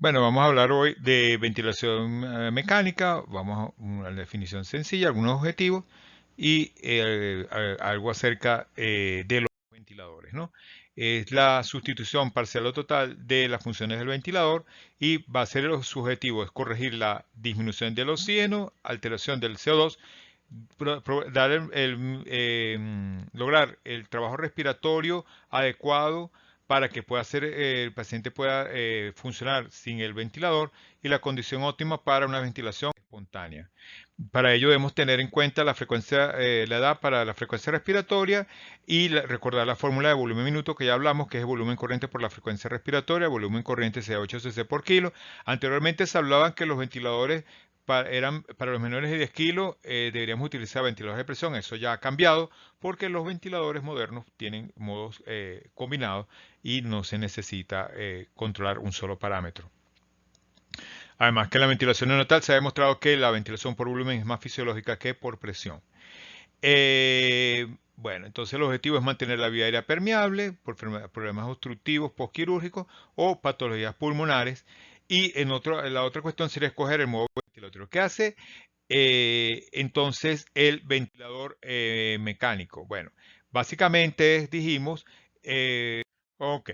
Bueno, vamos a hablar hoy de ventilación mecánica, vamos a una definición sencilla, algunos objetivos y algo acerca de los ventiladores, ¿no? Es la sustitución parcial o total de las funciones del ventilador y va a ser su objetivo es corregir la disminución del oxígeno, alteración del CO2, dar lograr el trabajo respiratorio adecuado para que pueda ser, el paciente pueda funcionar sin el ventilador y la condición óptima para una ventilación espontánea. Para ello debemos tener en cuenta la frecuencia, la edad para la frecuencia respiratoria y recordar la fórmula de volumen minuto que ya hablamos, que es el volumen corriente por la frecuencia respiratoria, volumen corriente sea 8 cc por kilo. Anteriormente se hablaba que los ventiladores para los menores de 10 kilos, deberíamos utilizar ventiladores de presión. Eso ya ha cambiado porque los ventiladores modernos tienen modos combinados y no se necesita controlar un solo parámetro. Además que la ventilación neonatal se ha demostrado que la ventilación por volumen es más fisiológica que por presión. Bueno, entonces el objetivo es mantener la vía aérea permeable por problemas obstructivos postquirúrgicos o patologías pulmonares. Y la otra cuestión sería escoger el modo ventilatorio. ¿Qué hace entonces el ventilador mecánico? Bueno, básicamente dijimos, ok,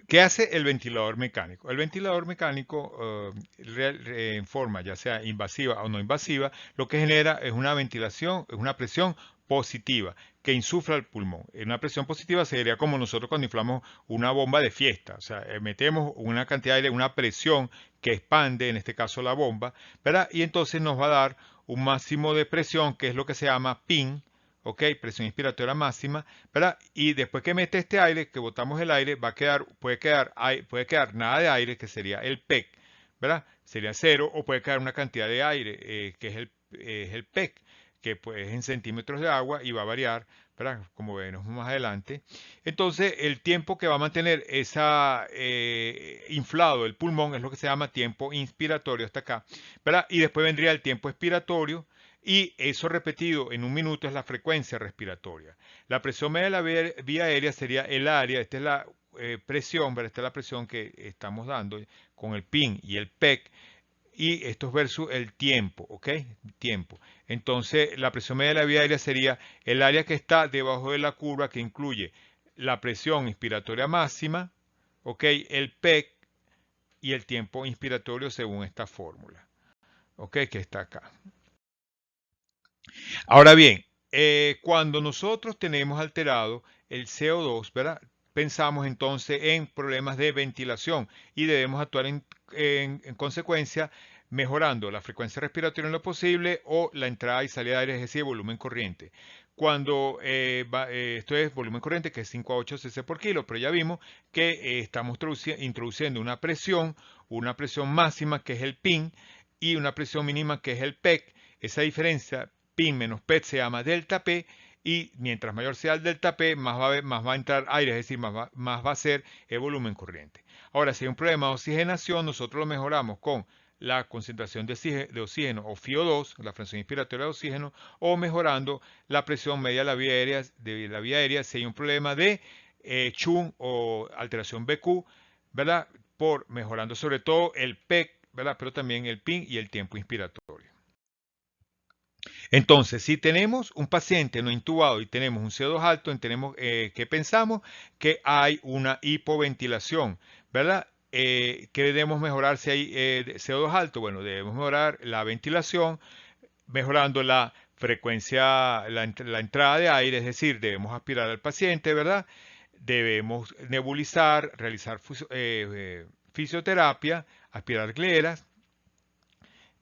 ¿qué hace el ventilador mecánico? El ventilador mecánico, en forma ya sea invasiva o no invasiva, lo que genera es una ventilación, es una presión positiva que insufla el pulmón. Una presión positiva sería como nosotros cuando inflamos una bomba de fiesta, o sea, metemos una cantidad de aire, una presión que expande, en este caso la bomba, ¿verdad? Y entonces nos va a dar un máximo de presión, que es lo que se llama PIN, ¿ok? Presión inspiratoria máxima, ¿verdad? Y después que mete este aire, que botamos el aire, puede quedar nada de aire, que sería el PEC, ¿verdad? Sería cero, o puede quedar una cantidad de aire, que es el PEC, que pues es en centímetros de agua y va a variar, ¿verdad? Como veremos más adelante. Entonces, el tiempo que va a mantener esa inflado el pulmón es lo que se llama tiempo inspiratorio hasta acá, ¿verdad? Y después vendría el tiempo expiratorio, y eso repetido en un minuto es la frecuencia respiratoria. La presión media de la vía aérea sería el área, esta es la presión, ¿verdad? Esta es la presión que estamos dando con el PIN y el PEC, y esto es versus el tiempo, ¿ok? Tiempo. Entonces, la presión media de la vía aérea sería el área que está debajo de la curva, que incluye la presión inspiratoria máxima, ¿ok? El PEC y el tiempo inspiratorio según esta fórmula, ¿ok? Que está acá. Ahora bien, cuando nosotros tenemos alterado el CO2, ¿verdad? Pensamos entonces en problemas de ventilación y debemos actuar en consecuencia mejorando la frecuencia respiratoria en lo posible o la entrada y salida de aire, es decir, volumen corriente. Cuando esto es volumen corriente, que es 5 a 8 cc por kilo, pero ya vimos que estamos introduciendo una presión máxima que es el PIN y una presión mínima que es el PEC. Esa diferencia PIN menos PET se llama delta P, y mientras mayor sea el delta P, más va a entrar aire, es decir, más va a ser el volumen corriente. Ahora, si hay un problema de oxigenación, nosotros lo mejoramos con la concentración de oxígeno o FiO2, la fracción inspiratoria de oxígeno, o mejorando la presión media de la vía aérea si hay un problema de CHUM o alteración BQ, ¿verdad? Por mejorando sobre todo el PEC, ¿verdad? Pero también el PIN y el tiempo inspiratorio. Entonces, si tenemos un paciente no intubado y tenemos un CO2 alto, tenemos que pensamos que hay una hipoventilación, ¿verdad? ¿Qué debemos mejorar si hay CO2 alto? Bueno, debemos mejorar la ventilación, mejorando la frecuencia, la entrada de aire, es decir, debemos aspirar al paciente, ¿verdad? Debemos nebulizar, realizar fisioterapia, aspirar gleras,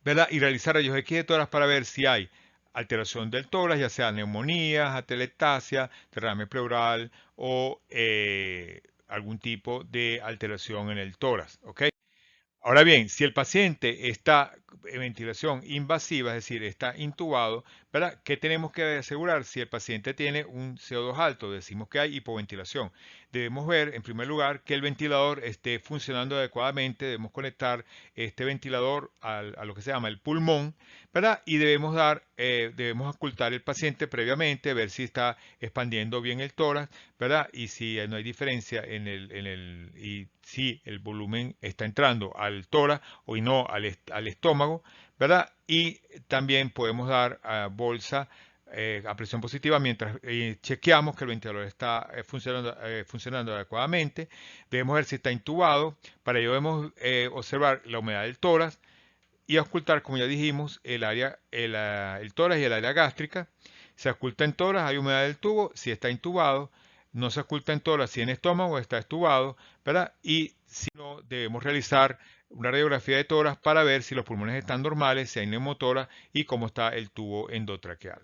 ¿verdad? Y realizar rayos X de tórax para ver si hay alteración del tórax, ya sea neumonía, atelectasia, derrame pleural o algún tipo de alteración en el tórax, ¿ok? Ahora bien, si el paciente está en ventilación invasiva, es decir, está intubado, ¿verdad? ¿Qué tenemos que asegurar? Si el paciente tiene un CO2 alto, decimos que hay hipoventilación. Debemos ver, en primer lugar, que el ventilador esté funcionando adecuadamente. Debemos conectar este ventilador a lo que se llama el pulmón, ¿verdad? Y debemos ocultar el paciente previamente, ver si está expandiendo bien el tórax, ¿verdad? Y si no hay diferencia y si el volumen está entrando al tórax o no al estómago, ¿verdad? Y también podemos dar bolsa a presión positiva mientras chequeamos que el ventilador está funcionando adecuadamente. Debemos ver si está intubado. Para ello debemos observar la humedad del tórax y ocultar, como ya dijimos, el tórax y el área gástrica. Se oculta en tórax, hay humedad del tubo, si está intubado. No se oculta en tórax si en estómago está estubado, ¿verdad? Y si no, debemos realizar una radiografía de tórax para ver si los pulmones están normales, si hay neumotórax y cómo está el tubo endotraqueal.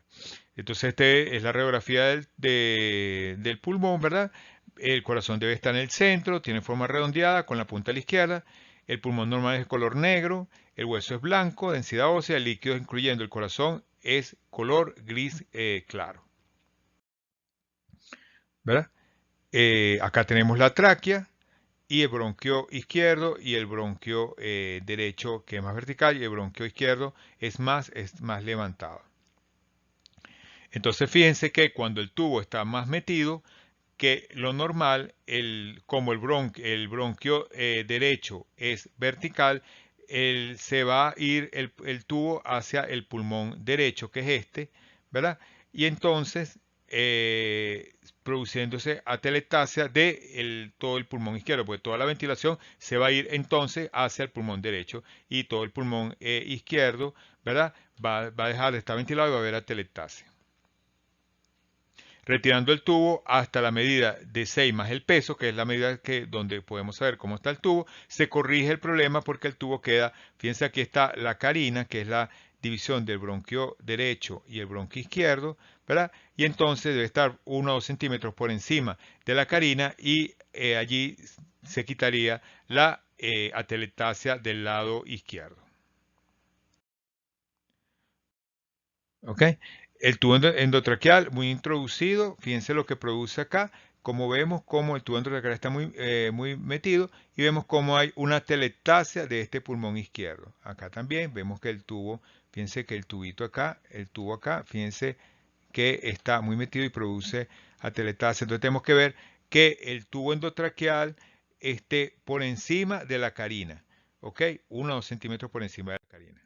Entonces, esta es la radiografía del pulmón, ¿verdad? El corazón debe estar en el centro, tiene forma redondeada con la punta a la izquierda. El pulmón normal es de color negro, el hueso es blanco, densidad ósea, el líquido incluyendo el corazón es color gris claro. ¿Verdad? Acá tenemos la tráquea y el bronquio izquierdo y el bronquio derecho que es más vertical y el bronquio izquierdo es más levantado. Entonces fíjense que cuando el tubo está más metido que lo normal, como el bronquio derecho es vertical, se va a ir el tubo hacia el pulmón derecho, que es este, ¿verdad? Y entonces, produciéndose atelectasia de todo el pulmón izquierdo, porque toda la ventilación se va a ir entonces hacia el pulmón derecho y todo el pulmón izquierdo, ¿verdad? Va a dejar de estar ventilado y va a haber atelectasia. Retirando el tubo hasta la medida de 6 más el peso, que es la medida donde podemos saber cómo está el tubo, se corrige el problema porque el tubo queda, fíjense aquí está la carina, que es la división del bronquio derecho y el bronquio izquierdo, ¿verdad? Y entonces debe estar 1 o 2 centímetros por encima de la carina y allí se quitaría la atelectasia del lado izquierdo. ¿Ok? El tubo endotraqueal muy introducido, fíjense lo que produce acá, como vemos como el tubo endotraqueal está muy metido y vemos como hay una telectasia de este pulmón izquierdo. Acá también vemos que el tubo, fíjense que el tubito acá, el tubo acá, fíjense que está muy metido y produce atelectasia. Entonces tenemos que ver que el tubo endotraqueal esté por encima de la carina, ¿ok? 1 o 2 centímetros por encima de la carina.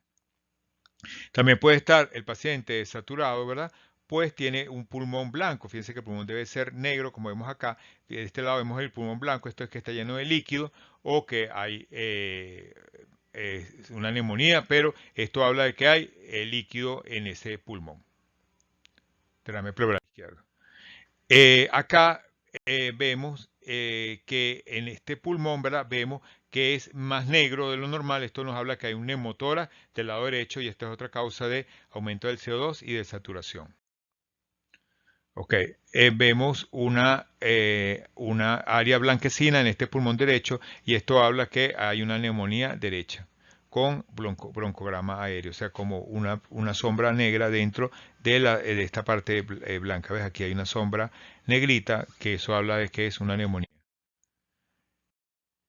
También puede estar el paciente saturado, ¿verdad? Pues tiene un pulmón blanco. Fíjense que el pulmón debe ser negro, como vemos acá. De este lado vemos el pulmón blanco, esto es que está lleno de líquido o que hay una neumonía, pero esto habla de que hay líquido en ese pulmón. Derrame pleural izquierdo. Acá vemos que en este pulmón, ¿verdad? Vemos que es más negro de lo normal. Esto nos habla que hay un neumotórax del lado derecho y esta es otra causa de aumento del CO2 y de saturación. Ok, vemos una área blanquecina en este pulmón derecho y esto habla que hay una neumonía derecha con broncograma aéreo, o sea, como una sombra negra dentro de esta parte blanca. ¿Ves? Aquí hay una sombra negrita que eso habla de que es una neumonía.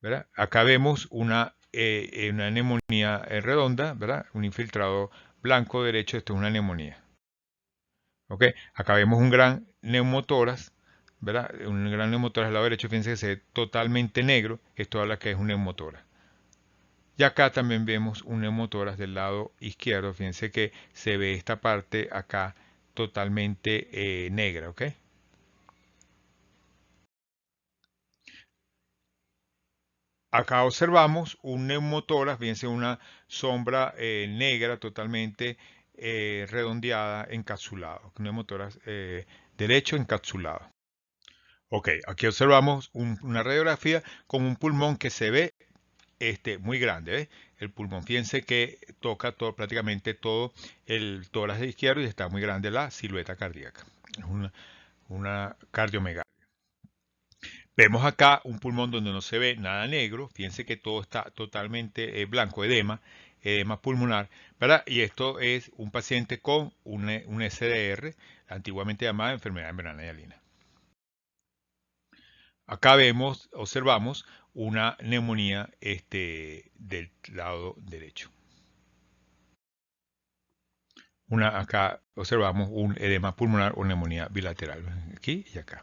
¿Verdad? Acá vemos una neumonía redonda, ¿verdad? Un infiltrado blanco derecho, esto es una neumonía. ¿Ok? Acá vemos un gran neumotórax, ¿verdad? Un gran neumotórax al lado derecho, fíjense que se ve totalmente negro, esto habla que es un neumotórax. Y acá también vemos un neumotórax del lado izquierdo, fíjense que se ve esta parte acá totalmente negra, ¿ok? Acá observamos un neumotórax, fíjense una sombra negra totalmente redondeada, encapsulado, un neumotórax derecho encapsulado. Ok, aquí observamos una radiografía con un pulmón que se ve muy grande. ¿Ves? El pulmón, fíjense que toca prácticamente todo el tórax izquierdo y está muy grande la silueta cardíaca. Es una cardiomegalia. Vemos acá un pulmón donde no se ve nada negro. Fíjense que todo está totalmente blanco, edema. edema pulmonar, ¿verdad? Y esto es un paciente con un SDR, antiguamente llamada enfermedad membrana hialina. Acá observamos una neumonía del lado derecho. Acá observamos un edema pulmonar o neumonía bilateral, aquí y acá.